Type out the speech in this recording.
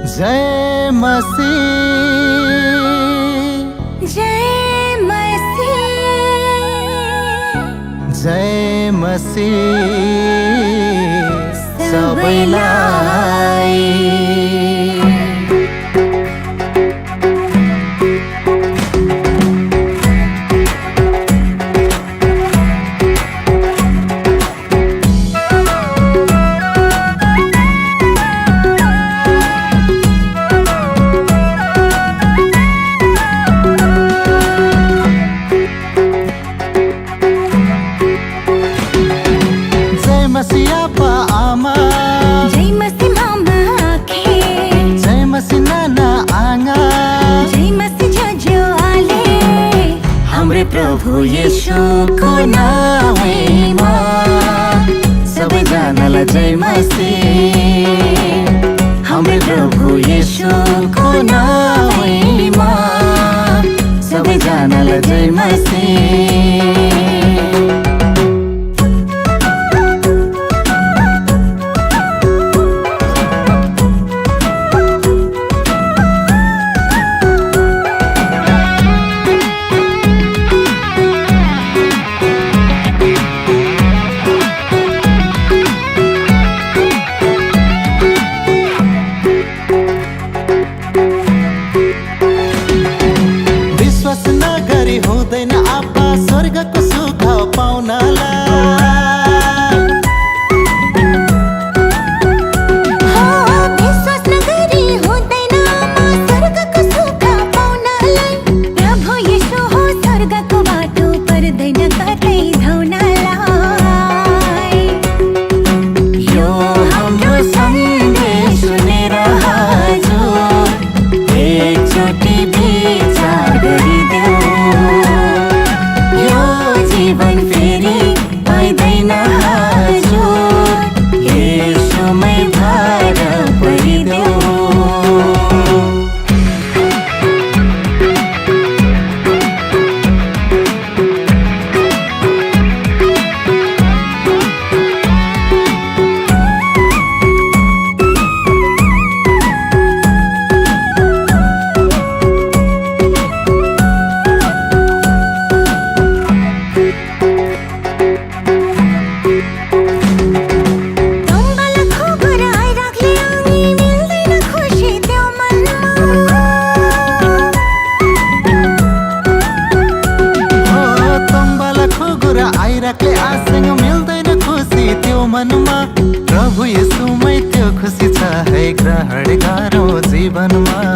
जय मसीह, जय मसीह, जय मसीह सबैलाई। मसीह आपा आमा, जय मसीह मामा आखे, जय मसीह नाना आँगा, जय मसीह जजो आले, हाम्रे प्रभु येशूको नामैमा सबैजनालाई जय मसीह। हाम्रे प्रभु येशूको नामैमा सबैजनालाई जय मसीह। हुँदैन आपा स्वर्गको सुख पाउनलाई, विश्वास नगरी हुँदैन आपा स्वर्गको सुख पाउनलाई। प्रभु येशू हो स्वर्गको बाटो, पर्दैन कतै धाउनलाई। यो हाम्रो सन्देश सुनेर हजुर एकचोटि विचार गरिदेऊ। जीवन फेरि पाइँदैन हजुर, येशूमै भर परिदेऊ। आइराख्ले आसँग मिल्दैन खुसी त्यो मनमा, प्रभु येशूमै त्यो खुसी छ है, ग्रहण गरौँ जीवनमा।